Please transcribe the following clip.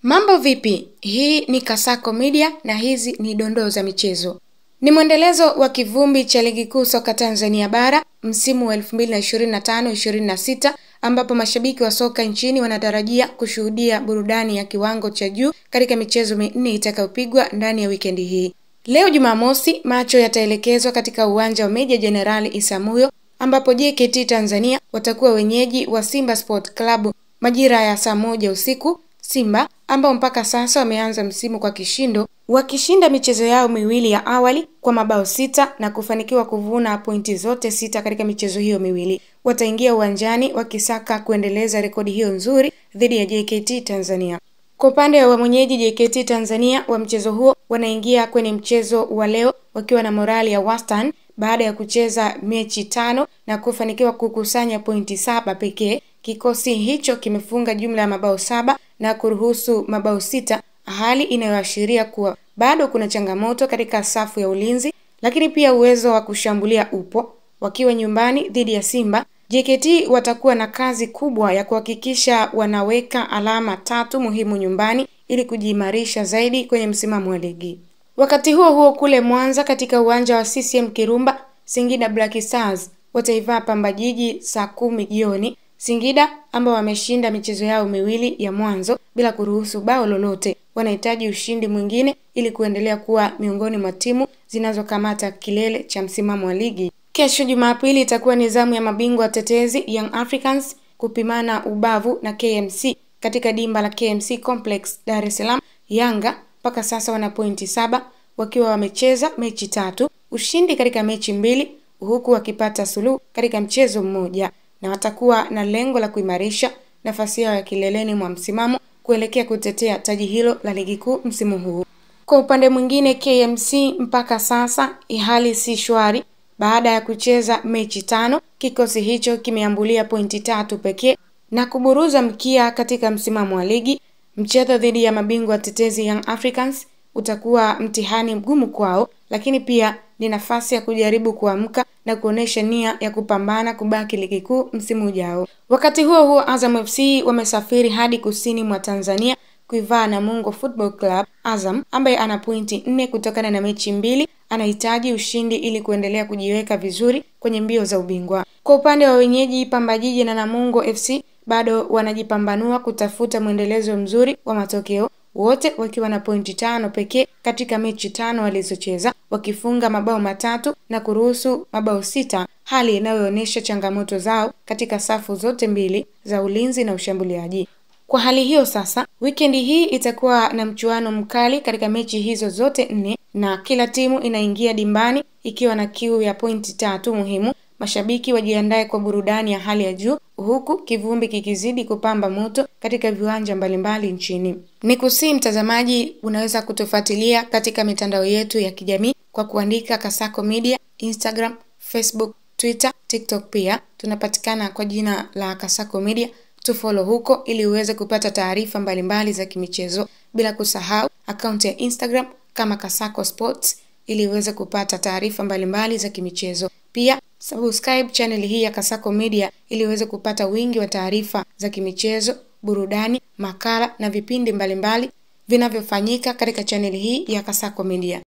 Mambo vipi? Hii ni Kasako Media na hizi ni dondoo za michezo. Ni mwendelezo wa kivumbi cha ligi kuu soka Tanzania bara msimu wa 2025-26 ambapo mashabiki wa soka nchini wanatarajia kushuhudia burudani ya kiwango cha juu katika michezo minne itakayopigwa ndani ya wikendi hii. Leo Jumamosi, macho yataelekezwa katika uwanja wa Meja Jenerali Isamuhyo ambapo JKT Tanzania watakuwa wenyeji wa Simba Sport Club majira ya saa 1 usiku. Simba ambao mpaka sasa wameanza msimu kwa kishindo, wakishinda michezo yao miwili ya awali kwa mabao 6 na kufanikiwa kuvuna pointi zote 6 katika michezo hiyo miwili, wataingia uwanjani wakisaka kuendeleza rekodi hiyo nzuri dhidi ya JKT Tanzania. Kwa upande wa mwenyeji JKT Tanzania wa mchezo huo, wanaingia kwenye mchezo wa leo wakiwa na morali ya wastani baada ya kucheza mechi 5 na kufanikiwa kukusanya pointi 7 pekee. Kikosi hicho kimefunga jumla ya mabao 7 na kuruhusu mabao 6, hali inayoashiria kuwa bado kuna changamoto katika safu ya ulinzi, lakini pia uwezo wa kushambulia upo. Wakiwa nyumbani dhidi ya Simba, JKT watakuwa na kazi kubwa ya kuhakikisha wanaweka alama 3 muhimu nyumbani ili kujiimarisha zaidi kwenye msimamo wa ligi. Wakati huo huo, kule Mwanza katika uwanja wa CCM Kirumba, Singida Black Stars wataivaa Pamba Jiji saa 10 jioni. Singida ambao wameshinda michezo yao miwili ya mwanzo bila kuruhusu bao lolote, wanahitaji ushindi mwingine ili kuendelea kuwa miongoni mwa timu zinazokamata kilele cha msimamo wa ligi. Kesho Jumapili itakuwa ni zamu ya mabingwa tetezi Young Africans kupimana ubavu na KMC katika dimba la KMC Complex Dar es Salaam. Yanga mpaka sasa wana pointi 7 wakiwa wamecheza mechi 3, ushindi katika mechi 2 huku wakipata suluhu katika mchezo mmoja, na watakuwa na lengo la kuimarisha nafasi yao ya kileleni mwa msimamo kuelekea kutetea taji hilo la ligi kuu msimu huu. Kwa upande mwingine, KMC mpaka sasa hali si shwari. Baada ya kucheza mechi 5, kikosi hicho kimeambulia pointi 3 pekee na kuburuza mkia katika msimamo wa ligi. Mchezo dhidi ya mabingwa tetezi Young Africans utakuwa mtihani mgumu kwao, lakini pia ni nafasi ya kujaribu kuamka na kuonesha nia ya kupambana kubaki ligi kuu msimu ujao. Wakati huo huo, Azam FC wamesafiri hadi kusini mwa Tanzania kuivaa Namungo Football Club. Azam ambaye ana pointi 4 kutokana na mechi 2 anahitaji ushindi ili kuendelea kujiweka vizuri kwenye mbio za ubingwa. Kwa upande wa wenyeji Pamba Jiji na Namungo FC bado wanajipambanua kutafuta mwendelezo mzuri wa matokeo, wote wakiwa na pointi 5 pekee katika mechi 5 walizocheza, wakifunga mabao 3 na kuruhusu mabao 6, hali inayoonyesha changamoto zao katika safu zote mbili za ulinzi na ushambuliaji. Kwa hali hiyo sasa, wikendi hii itakuwa na mchuano mkali katika mechi hizo zote 4 na kila timu inaingia dimbani ikiwa na kiu ya pointi 3 muhimu. Mashabiki wajiandae kwa burudani ya hali ya juu huku kivumbi kikizidi kupamba moto katika viwanja mbalimbali nchini. Nikusii mtazamaji, unaweza kutufuatilia katika mitandao yetu ya kijamii kwa kuandika Kasako Media, Instagram, Facebook, Twitter, TikTok pia. Tunapatikana kwa jina la Kasako Media. Tufollow huko ili uweze kupata taarifa mbalimbali za kimichezo, bila kusahau akaunti ya Instagram kama Kasako Sports ili uweze kupata taarifa mbalimbali za kimichezo. Pia subscribe channel hii ya Kasako Media ili uweze kupata wingi wa taarifa za kimichezo, burudani, makala na vipindi mbalimbali vinavyofanyika katika channel hii ya Kasako Media.